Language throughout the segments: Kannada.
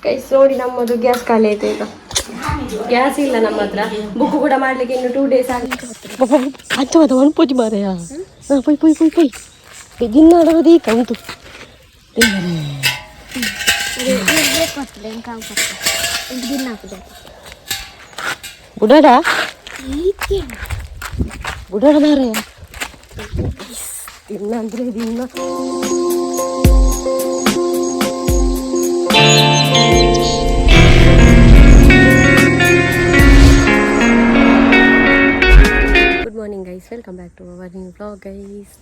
ಗೈಸ್ ನೋಡಿ ನಮ್ಮದು ಗ್ಯಾಸ್ ಖಾಲಿ ಆಯ್ತು. ಈಗ ಗ್ಯಾಸ್ ಇಲ್ಲ ನಮ್ಮ ಹತ್ರ. ಬುಕ್ ಕೂಡ ಮಾಡ್ಲಿಕ್ಕೆ ಇನ್ನು 2 days ಆಗಿದೆ. ಒಂದು ಪೂಜೆ ಮಾರೆಯಾ ಪೊಯ್ ಪೊಯ್ ಪೊಯ್ ಪೊಯ್ ದಿನ ಆಡೋದು ಈಗ ಉಂಟು. ಬುಡಾಡ ಬುಡಾಡ ಮಾರೆಯ ದಿನ ಅಂದ್ರೆ ದಿನ. Good morning guys, welcome back to our new vlog guys.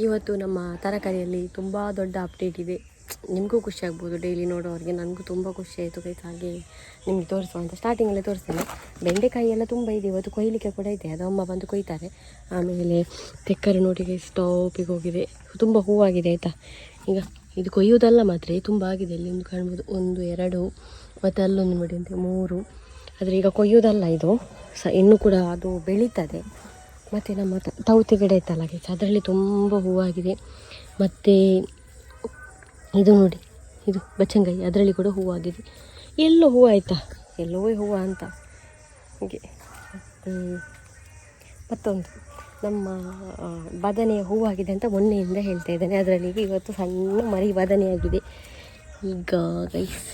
ಇವತ್ತು ನಮ್ಮ ತರಕಾರಿಯಲ್ಲಿ ತುಂಬ ದೊಡ್ಡ ಅಪ್ಡೇಟ್ ಇದೆ. ನಿಮಗೂ ಖುಷಿ ಆಗ್ಬೋದು ಡೈಲಿ ನೋಡೋರಿಗೆ, ನನಗೂ ತುಂಬ ಖುಷಿ ಆಯಿತು ಗೈಸ್. ಹಾಗೆ ನಿಮಗೆ ತೋರಿಸುವ ಅಂತ ಸ್ಟಾರ್ಟಿಂಗಲ್ಲೇ ತೋರಿಸ್ತೇನೆ. ಬೆಂಡೆಕಾಯಿ ಎಲ್ಲ ತುಂಬ ಇದೆ, ಇವತ್ತು ಕೊಯ್ಲಿಕ್ಕೆ ಕೂಡ ಇದೆ. ಅದು ಅಮ್ಮ ಬಂದು ಕೊಯ್ತಾರೆ. ಆಮೇಲೆ ತೆಕ್ಕರು ನೋಡಿ ಗೈಸ್ ಟಾಪಿಗೆ ಹೋಗಿದೆ, ತುಂಬ ಹೂವಾಗಿದೆ ಆಯಿತಾ. ಈಗ ಇದು ಕೊಯ್ಯೋದಲ್ಲ ಮಾತ್ರ ತುಂಬ ಆಗಿದೆ. ಇಲ್ಲಿ ಒಂದು ಕಾಣ್ಬೋದು, 1 2 ಮತ್ತು ಅಲ್ಲೊಂದು ನೋಡಿ ಅಂತ 3. ಆದರೆ ಈಗ ಕೊಯ್ಯೋದಲ್ಲ ಇದು ಇನ್ನೂ ಕೂಡ ಅದು ಬೆಳೀತದೆ. ಮತ್ತು ನಮ್ಮ ತೌತೆ ಗಿಡ ಇತ್ತಲ್ಲ ಗೈಸ್, ಅದರಲ್ಲಿ ತುಂಬ ಹೂವಾಗಿದೆ. ಮತ್ತು ಇದು ನೋಡಿ, ಇದು ಬಚ್ಚಂಗಾಯಿ, ಅದರಲ್ಲಿ ಕೂಡ ಹೂವಾಗಿದೆ. ಎಲ್ಲೋ ಹೂವು ಆಯಿತಾ, ಎಲ್ಲೋ ಹೂವು ಅಂತ ಹೀಗೆ. ಮತ್ತೊಂದು ನಮ್ಮ ಬದನೆಯ ಹೂವಾಗಿದೆ ಅಂತ ಮೊನ್ನೆಯಿಂದ ಹೇಳ್ತಾ ಇದ್ದೇನೆ. ಅದರಲ್ಲಿ ಇವತ್ತು ಸಣ್ಣ ಮರಿ ಬದನೆಯಾಗಿದೆ ಈಗ ಗೈಸ್.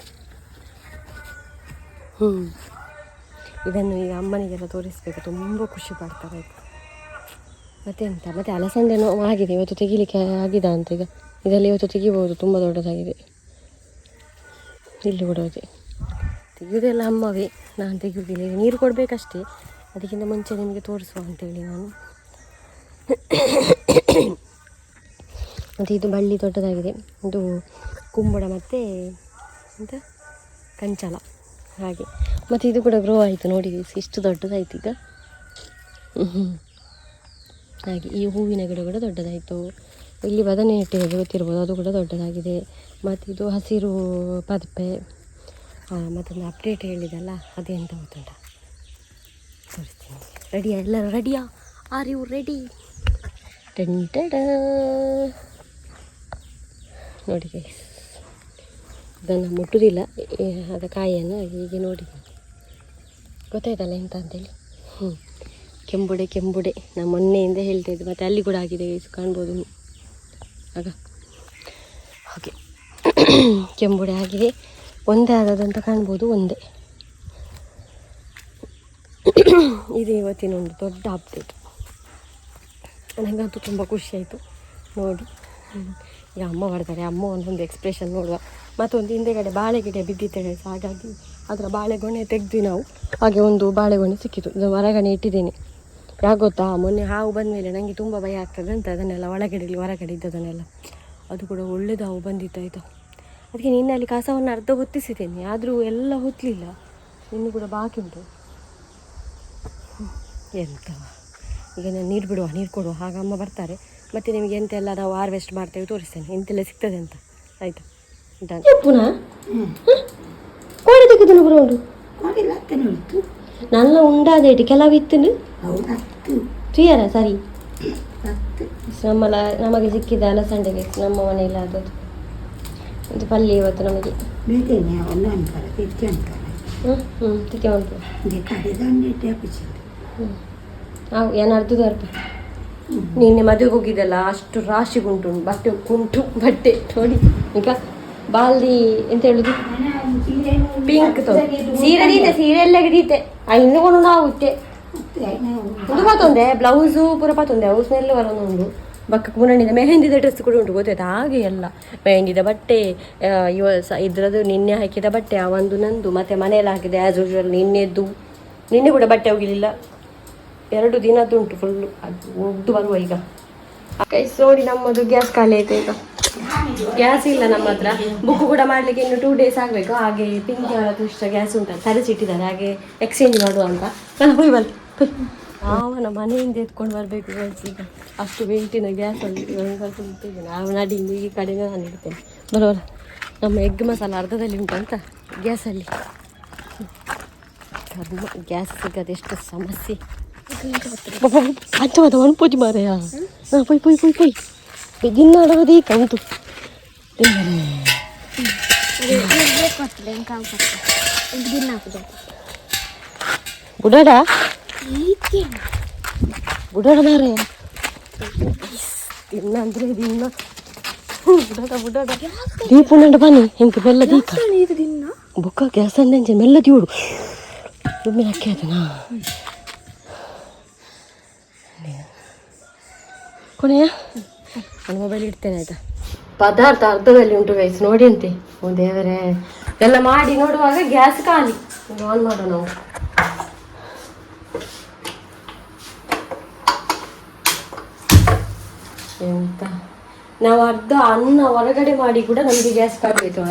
ಇದನ್ನು ಈಗ ಅಮ್ಮನಿಗೆಲ್ಲ ತೋರಿಸ್ಬೇಕು, ತುಂಬ ಖುಷಿ ಪಡ್ತಾರೆ ಆಯಿತು. ಮತ್ತೆಂತ ಮತ್ತು ಅಲಸಂದೆನೂ ಆಗಿದೆ, ಇವತ್ತು ತೆಗಿಲಿಕ್ಕೆ ಆಗಿದೆ ಅಂತ. ಈಗ ಇದರಲ್ಲಿ ಇವತ್ತು ತೆಗಿಬೋದು, ತುಂಬ ದೊಡ್ಡದಾಗಿದೆ. ಇಲ್ಲಿ ಕೂಡ ಇದೆ, ತೆಗೆಯೋದೆಲ್ಲ ಅಮ್ಮವೇ, ನಾನು ತೆಗೆಯೋದಿಲ್ಲ. ಈಗ ನೀರು ಕೊಡಬೇಕಷ್ಟೇ, ಅದಕ್ಕಿಂತ ಮುಂಚೆ ನಿಮಗೆ ತೋರಿಸುವ ಅಂತೇಳಿ ನಾನು. ಮತ್ತು ಇದು ಬಳ್ಳಿ ದೊಡ್ಡದಾಗಿದೆ, ಇದು ಕುಂಬಳ ಮತ್ತು ಎಂತ ಕಂಚಲ ಹಾಗೆ. ಮತ್ತು ಇದು ಕೂಡ ಗ್ರೋ ಆಯಿತು ನೋಡಿ, ಇಷ್ಟು ದೊಡ್ಡದಾಯಿತು ಈಗ ಹಾಗೆ. ಈ ಹೂವಿನ ಗಿಡ ಕೂಡ ದೊಡ್ಡದಾಯಿತು. ಇಲ್ಲಿ ಬದನೆ ಇಟ್ಟಿರೋದು ಗೊತ್ತಿರ್ಬೋದು, ಅದು ಕೂಡ ದೊಡ್ಡದಾಗಿದೆ. ಮತ್ತು ಇದು ಹಸಿರು ಪದಪೆ. ಮತ್ತೊಂದು ಅಪ್ಡೇಟ್ ಹೇಳಿದಲ್ಲ, ಅದೇ ಅಂತ ಗೊತ್ತುಂಟ, ತೋರಿಸ್ತೀನಿ. ರೆಡಿಯಾ ಎಲ್ಲರೂ? ರೆಡಿಯಾ? Are you ready? ಟೆಂಟೆಡ ನೋಡಿ ಗೈಸ್, ಇದನ್ನು ಮುಟ್ಟುವುದಿಲ್ಲ ಅದ ಕಾಯಿಯನ್ನು. ಹೀಗೆ ನೋಡಿ, ಗೊತ್ತಾಯ್ತಲ್ಲ ಎಂತ ಅಂತೇಳಿ. ಕೆಂಬುಡೆ ಕೆಂಬುಡೆ, ನಾನು ಮೊನ್ನೆಯಿಂದ ಹೇಳ್ತಾಯಿದ್ದೆ. ಮತ್ತು ಅಲ್ಲಿ ಕೂಡ ಆಗಿದೆ ಗೈಸ್, ಕಾಣ್ಬೋದು ಆಗ ಹಾಗೆ. ಕೆಂಬುಡೆ ಆಗಿದೆ, ಒಂದೇ ಆದದಂತ ಕಾಣ್ಬೋದು, ಒಂದೇ. ಇದು ಇವತ್ತಿನ ಒಂದು ದೊಡ್ಡ ಅಪ್ಡೇಟ್. ನನಗಂತೂ ತುಂಬ ಖುಷಿಯಾಯಿತು ನೋಡಿ. ಈಗ ಅಮ್ಮ ಬರ್ತಾರೆ, ಅಮ್ಮ ಒಂದೊಂದು ಎಕ್ಸ್ಪ್ರೆಷನ್ ನೋಡುವ. ಮತ್ತೊಂದು ಹಿಂದೆಗಡೆ ಬಾಳೆ ಗಿಡ ಬಿದ್ದಿದ್ದೇವೆ, ಹಾಗಾಗಿ ಅದರ ಬಾಳೆಗೊನೆ ತೆಗೆದು ನಾವು. ಹಾಗೆ ಒಂದು ಬಾಳೆಗೊನೆ ಸಿಕ್ಕಿತು, ಇದು ಹೊರಗಡೆ ಇಟ್ಟಿದ್ದೇನೆ. ಯಾಕೆ ಗೊತ್ತಾ, ಮೊನ್ನೆ ಹಾವು ಬಂದ ಮೇಲೆ ನನಗೆ ತುಂಬ ಭಯ ಆಗ್ತದೆ ಅಂತ ಅದನ್ನೆಲ್ಲ ಒಳಗಡೆ ಹೊರಗಡೆ ಇದ್ದದನ್ನೆಲ್ಲ. ಅದು ಕೂಡ ಒಳ್ಳೆದು ಹಾವು ಬಂದಿತ್ತಾಯಿತು. ಅದಕ್ಕೆ ನಿನ್ನೆ ಅಲ್ಲಿ ಕಸವನ್ನು ಅರ್ಧ ಹೊತ್ತಿಸಿದ್ದೇನೆ, ಆದರೂ ಎಲ್ಲ ಹೊತ್ತಲಿಲ್ಲ, ಇನ್ನು ಕೂಡ ಬಾಕಿ ಉಂಟು. ಎಂತ ಈಗ ನಾನು ನೀರು ಬಿಡುವ, ನೀರು ಕೊಡುವ, ಹಾಗೆ ಅಮ್ಮ ಬರ್ತಾರೆ. ಮತ್ತು ನಿಮಗೆ ಎಂತೆಲ್ಲ ನಾವು ಹಾರ್ವೆಸ್ಟ್ ಮಾಡ್ತೇವೆ ತೋರಿಸ್ತೇನೆ, ಎಂತೆಲ್ಲ ಸಿಗ್ತದೆ ಅಂತ ಆಯಿತಾ. ಡನ್. ಪುನಃ ಕೋಳಿ ತೆಗೆದು ಬರೋದು ನನ್ನ ಉಂಡಾದೇಟಿ ಕೆಲವಿತ್ತು ಕ್ಲಿಯರ ಸರಿ. ನಮಗೆ ಸಿಕ್ಕಿದ ಅಲಸಂಡೆಗೆ ನಮ್ಮ ಮನೆಯಲ್ಲಿ ಆದದ್ದು ಇದು ಪಲ್ಯ ಇವತ್ತು ನಮಗೆ. ಏನು ಅರ್ಧ ನಿನ್ನೆ ಮದುವೆಗೆ ಹೋಗಿದ್ದಲ್ಲ, ಅಷ್ಟು ರಾಶಿಗುಂಟು ಬಟ್ಟೆ ಉಂಟು. ಬಟ್ಟೆ ನೋಡಿ ಈಗ ಬಾಲ್ದಿ ಎಂತ ಹೇಳುದು, ಪಿಂಕ್ ಸೀರೆ ದೀತೆ, ಸೀರೆ ಎಲ್ಲ ದೀತೆ ಇನ್ನೂ ನಾವು ಇತ್ತೆ ಇದು ಪಾತೊಂದೆ ಬ್ಲೌಸು ಪೂರ ಪಾತೊಂದೆ ಅವು ಸ್ಮೆಲ್ ಬರೋದೊಂದು ಬಕ್ಕ ಪುನಣಿದ ಮೆಹಂದಿದ ಡ್ರೆಸ್ ಕೂಡ ಉಂಟು ಗೊತ್ತಾಯ್ತು. ಹಾಗೆ ಎಲ್ಲ ಮೆಹಂದಿದ ಬಟ್ಟೆ, ಇದ್ರದ್ದು ನಿನ್ನೆ ಹಾಕಿದ ಬಟ್ಟೆ ಒಂದು ನಂದು, ಮತ್ತು ಮನೆಯಲ್ಲಿ ಹಾಕಿದೆ ಆ್ಯಸ್ ಯೂಶ್ವಲ್ ನಿನ್ನೆದ್ದು. ನಿನ್ನೆ ಕೂಡ ಬಟ್ಟೆ ಹೋಗಲಿಲ್ಲ, 2 ದಿನದ್ದು ಉಂಟು ಫುಲ್ಲು. ಅದು ಉದ್ದು ಬರುವ ಈಗ ಗೈಸ್ ನೋಡಿ. ನಮ್ಮದು ಗ್ಯಾಸ್ ಖಾಲಿ ಆಯಿತು. ಈಗ ಗ್ಯಾಸ್ ಇಲ್ಲ ನಮ್ಮ ಹತ್ರ. ಬುಕ್ ಕೂಡ ಮಾಡಲಿಕ್ಕೆ ಇನ್ನು 2 days ಆಗಬೇಕು. ಹಾಗೆ ಪಿಂಕಿ ಅವರದ್ದು ಇಷ್ಟ ಗ್ಯಾಸ್ ಉಂಟಲ್ಲ ತರಿಸಿಟ್ಟಿದ್ದಾರೆ, ಹಾಗೆ ಎಕ್ಸ್ಚೇಂಜ್ ಮಾಡುವ ಅಂತ. ಹೋಯ್ ಬಲ್ ಅವನ ಮನೆಯಿಂದ ಎತ್ಕೊಂಡು ಬರಬೇಕು ಗೈಸ್. ಈಗ ಅಷ್ಟು ವೆಯ್ಟಿನ ಗ್ಯಾಸಲ್ಲಿ ಸ್ವಲ್ಪ ಇಟ್ಟಿದ್ದೇನೆ. ಅವನ ಅಡಿಂದ ಈ ಕಡೆನೇ ನಾನು ಇಡ್ತೇನೆ ಬರೋಲ್ಲ. ನಮ್ಮ ಎಗ್ ಮಸಾಲ ಅರ್ಧದಲ್ಲಿ ಉಂಟಂತ ಗ್ಯಾಸಲ್ಲಿ. ಗ್ಯಾಸ್ ಸಿಗೋದು ಎಷ್ಟು ಸಮಸ್ಯೆ. ಅಂಚವಾದ ಒಂದು ಪೂಜೆ ಮಾರೆಯ ಪೊಯ್ ಪೊಯ್ ಪೊಯ್ ಪೊಯ್ ದಿನ ಆಡೋದು ಈಗ ಉಂಟು. ಬುಡಾಡ ಬುಡಾಡ ಮಾರೆ ಇನ್ನಂದ್ರೆ ದಿನ ಬುಡಾಡ ಬುಡಾಡ ದೀಪುಂಡ ಬನ್ನಿ ಹೆಂಗೆ ಮೆಲ್ಲ ದೀಪ ಬುಕ್ಕ ಗ್ಯಾಸ್ ಅಂದೆ ಮೆಲ್ಲ ದೀಡು ಒಮ್ಮೆ ಅಕ್ಕಿ ಆಯ್ತನಾ ಕೊನೆಯ ನಾನು ಮೊಬೈಲ್ ಇಡ್ತೇನೆ ಆಯ್ತಾ. ಪದಾರ್ಥ ಅರ್ಧದಲ್ಲಿ ಉಂಟು ಗೈಸ್ ನೋಡಿ ಅಂತೆ. ಓ ದೇವರೇ, ಎಲ್ಲ ಮಾಡಿ ನೋಡುವಾಗ ಗ್ಯಾಸ್ ಖಾಲಿ. ಆನ್ ಮಾಡೋಣ ನಾವು. ಎಂತ ನಾವು ಅರ್ಧ ಅನ್ನ ಹೊರಗಡೆ ಮಾಡಿ ಕೂಡ ನಮಗೆ ಗ್ಯಾಸ್ ಖಾಲಿ ಆಯ್ತು.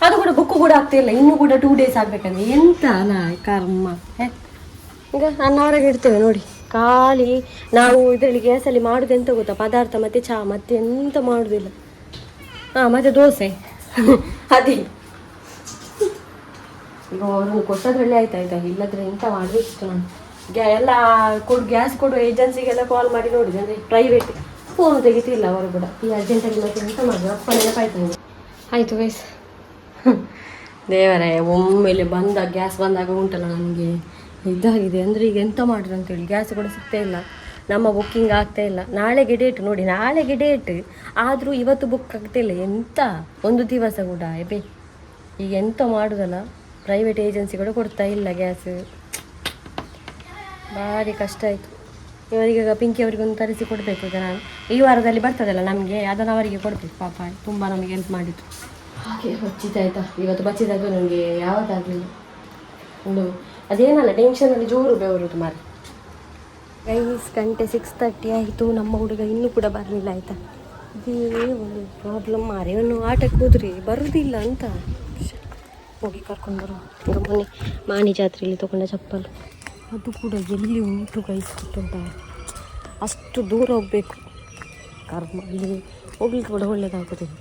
ಅದು ಕೂಡ ಬುಕ್ಕು ಕೂಡ ಆಗ್ತಿಲ್ಲ, ಇನ್ನೂ ಕೂಡ 2 days ಆಗ್ಬೇಕಂದ್ರೆ. ಎಂತ ಅಲ್ಲ ಕರ್ಮ. ಈಗ ಅನ್ನ ಹೊರಗೆ ಇಡ್ತೇವೆ ನೋಡಿ ಖಾಲಿ. ನಾವು ಇದರಲ್ಲಿ ಗ್ಯಾಸಲ್ಲಿ ಮಾಡೋದು ಎಂತ ಗೊತ್ತಾ, ಪದಾರ್ಥ ಮತ್ತು ಚಹಾ, ಮತ್ತೆ ಎಂತ ಮಾಡೋದಿಲ್ಲ. ಮತ್ತೆ ದೋಸೆ ಅದೇ. ಈಗ ಅವ್ರನ್ನು ಕೊಟ್ಟದ್ರಲ್ಲಿ ಆಯ್ತಾಯ್ತಾ, ಇಲ್ಲದ್ರೆ ಎಂತ ಮಾಡಬೇಕಿತ್ತು ನಾನು. ಎಲ್ಲ ಗ್ಯಾಸ್ ಕೊಡುವ ಏಜೆನ್ಸಿಗೆಲ್ಲ ಕಾಲ್ ಮಾಡಿ ನೋಡಿದೆ, ಅಂದರೆ ಪ್ರೈವೇಟ್. ಫೋನ್ ತೆಗಿತಿಲ್ಲ ಅವರು ಕೂಡ. ಈ ಅರ್ಜೆಂಟಲ್ಲಿ ಮತ್ತೆ ಎಂತ ಮಾಡಿದ್ರು, ಅಪ್ಪ ನೆನಪಾಯ್ತು. ಆಯಿತು ವಯಸ್ ದೇವರೇ, ಒಮ್ಮೆಲೆ ಗ್ಯಾಸ್ ಬಂದಾಗ ಉಂಟಲ್ಲ ನನಗೆ ಇದಾಗಿದೆ. ಅಂದರೆ ಈಗ ಎಂತ ಮಾಡಿದ್ರು ಅಂತೇಳಿ, ಗ್ಯಾಸ್ ಕೂಡ ಸಿಗ್ತಾ ಇಲ್ಲ, ನಮ್ಮ ಬುಕ್ಕಿಂಗ್ ಆಗ್ತಾ ಇಲ್ಲ. ನಾಳೆಗೆ ಡೇಟ್ ನೋಡಿ, ನಾಳೆಗೆ ಡೇಟ್ ಆದರೂ ಇವತ್ತು ಬುಕ್ ಆಗ್ತಾಯಿಲ್ಲ. ಎಂತ ಒಂದು ದಿವಸ ಕೂಡ ಈಗ ಎಂತ ಮಾಡೋದಲ್ಲ. ಪ್ರೈವೇಟ್ ಏಜೆನ್ಸಿ ಕೂಡ ಕೊಡ್ತಾ ಇಲ್ಲ ಗ್ಯಾಸ್. ಭಾರಿ ಕಷ್ಟ ಆಯಿತು. ಇವರಿಗೆ ಪಿಂಕಿ ಅವರಿಗೆ ಒಂದು ತರಿಸಿ ಕೊಡಬೇಕು. ಈಗ ನಾನು ಈ ವಾರದಲ್ಲಿ ಬರ್ತದಲ್ಲ ನಮಗೆ, ಅದನ್ನು ಅವರಿಗೆ ಕೊಡಬೇಕು. ಪಾಪ ತುಂಬ ನಮಗೆ ಹೆಲ್ಪ್ ಮಾಡಿತ್ತು. ಹಾಗೆ ಬಚ್ಚಿದ್ದಾಯ್ತಾ, ಇವತ್ತು ಬಚ್ಚಿದ್ದು ನನಗೆ ಯಾವತ್ತಾಗಲಿಲ್ಲ. ಒಂದು ಅದೇನಲ್ಲ, ಟೆನ್ಷನಲ್ಲಿ ಜೋರು ಬೆವರುದು ಮಾರಿ. ಗೈಸ್, ಗಂಟೆ 6:30 ಆಯಿತು. ನಮ್ಮ ಹುಡುಗ ಇನ್ನೂ ಕೂಡ ಬರಲಿಲ್ಲ ಆಯಿತಾ. ಇದೇ ಒಂದು ಪ್ರಾಬ್ಲಮ್ ಮಾರಿ. ಅವನು ಆಟಕ್ಕೆ ಹೋದ್ರಿ ಬರೋದಿಲ್ಲ ಅಂತ ಹೋಗಿ ಕರ್ಕೊಂಡು ಬರುವ. ಈಗ ಮೊನ್ನೆ ಮಾಣಿ ಜಾತ್ರೆಯಲ್ಲಿ ತೊಗೊಂಡ ಚಪ್ಪಲು, ಅದು ಕೂಡ ಎಲ್ಲಿ ಉಂಟು ಗೈಸ್ ಗೊತ್ತುಂಟ. ಅಷ್ಟು ದೂರ ಹೋಗಬೇಕು. ಕರ್ಮ, ಅಲ್ಲಿ ಹೋಗ್ಲಿಕ್ಕೆ ಕೂಡ ಒಳ್ಳೇದಾಗೋದಿಲ್ಲ.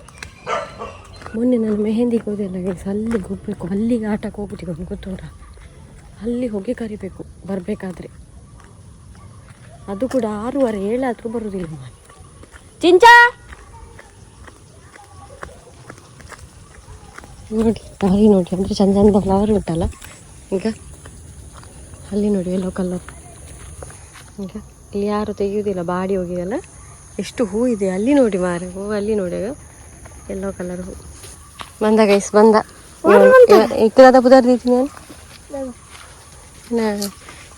ಮೊನ್ನೆ ನಾನು ಮೆಹಂದಿಗೆ ಹೋದೆಲ್ಲ ಗೈಸ್, ಅಲ್ಲಿಗೆ ಹೋಗಬೇಕು. ಅಲ್ಲಿಗೆ ಆಟಕ್ಕೆ ಹೋಗ್ಬಿಟ್ಟಿದ್ದು ಗೊತ್ತುಂಟ. ಅಲ್ಲಿ ಹೋಗಿ ಕರಿಬೇಕು ಬರಬೇಕಾದ್ರೆ. ಅದು ಕೂಡ 6:15 7 ಬರುವುದಿಲ್ಲ. ಚಿಂಚ ನೋಡಿ, ಅಲ್ಲಿ ನೋಡಿ, ಅಂದರೆ ಚಂದ ಚಂದ ಫ್ಲವರ್ ಉಂಟಲ್ಲ. ಈಗ ಅಲ್ಲಿ ನೋಡಿ ಯೆಲ್ಲೋ ಕಲರ್. ಈಗ ಇಲ್ಲಿ ಯಾರು ತೆಗೆಯೋದಿಲ್ಲ, ಬಾಡಿ ಹೋಗಿದೆಲ್ಲ. ಎಷ್ಟು ಹೂ ಇದೆ ಅಲ್ಲಿ ನೋಡಿ ಮಾರೆ. ಹೂ ಅಲ್ಲಿ ನೋಡಿ, ಯೆಲ್ಲೋ ಕಲರ್ ಹೂ. ಬಂದ ಗೈಸ್, ಬಂದ. ಇಕ್ಕದ ಪುದರ್ದೀತಿ ನಾನು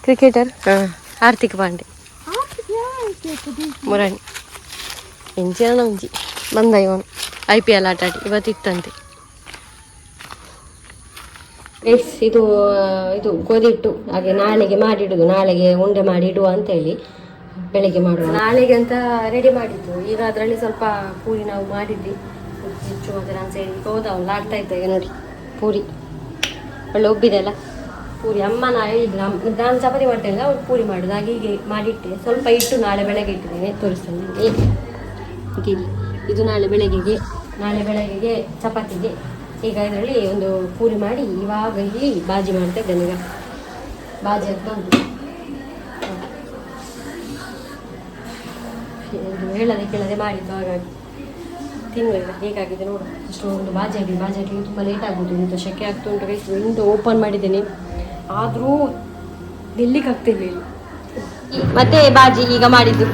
ಕ್ರಿಕೆಟರ್. ಹಾರ್ದಿಕ್ ಪಾಂಡೆ ಮುರಾಣಿ ಎಂಚಿನ ನಮ್ಜಿ ಬಂದ. ಇವನು IPL ಆಟ ಆಡಿ ಇವತ್ತಿತ್ತಂತೆ. ಇದು ಇದು ಗೋಧಿ ಹಿಟ್ಟು ಹಾಗೆ ನಾಳೆಗೆ ಮಾಡಿಡುದು, ನಾಳೆಗೆ ಉಂಡೆ ಮಾಡಿ ಇಡುವ ಅಂತೇಳಿ ಬೆಳಿಗ್ಗೆ ಮಾಡುವ. ನಾಳೆಗೆ ಅಂತ ರೆಡಿ ಮಾಡಿದ್ದು. ಈಗ ಅದರಲ್ಲಿ ಸ್ವಲ್ಪ ಪೂರಿ ನಾವು ಮಾಡಿದ್ವಿ. ಹೆಚ್ಚು ಮತ್ತೆ ನಾನು ಸೇರಿ ಹೋದವಲ್ಲ ಆಗ್ತಾ ಇದ್ದಾಗ ನೋಡಿ ಪೂರಿ ಒಳ್ಳೆ ಒಬ್ಬಿದೆ ಅಲ್ಲ ಪೂರಿ. ಅಮ್ಮನ ಹೇಳಿದ್ರು, ನಾನು ಚಪಾತಿ ಮಾಡ್ತೇನೆ, ಅವ್ರು ಪೂರಿ ಮಾಡೋದು. ಹಾಗೆ ಹೀಗೆ ಮಾಡಿಟ್ಟೆ. ಸ್ವಲ್ಪ ಇಟ್ಟು ನಾಳೆ ಬೆಳಗ್ಗೆ ಇಟ್ಟಿದ್ದೇನೆ, ತೋರಿಸ್ತೇನೆ ನಿಮಗೆ. ಇದು ನಾಳೆ ಬೆಳಗ್ಗೆಗೆ ಚಪಾತಿಗೆ. ಈಗ ಇದರಲ್ಲಿ ಒಂದು ಪೂರಿ ಮಾಡಿ ಇವಾಗ ಇಲ್ಲಿ ಬಾಜಿ ಮಾಡ್ತಾ ಇದ್ದೇನೆ. ಈಗ ಬಾಜಿ ಆಗ್ತಾ ಉಂಟು. ಹೇಳದೆ ಕೇಳದೆ ಮಾಡಿದ್ದು, ಹಾಗಾಗಿ ತಿನ್ನುವ. ಹೇಗಾಗಿದೆ ನೋಡು. ಅಷ್ಟು ಒಂದು ಬಾಜಿ ಹಾಕಿ ತುಂಬ ಲೇಟ್ ಆಗ್ಬೋದು. ಇಂಥ ಶೆಕೆ ಆಗ್ತಾ ಉಂಟು ಗೈಸ್. ವಿಂಡೋ ಓಪನ್ ಮಾಡಿದ್ದೇನೆ, ಆದರೂ ನಿಲ್ಲಿಕ್ಕಾಗ್ತಿರ್ಲಿಲ್ಲ. ಮತ್ತೆ ಬಾಜಿ ಈಗ ಮಾಡಿದ್ದು.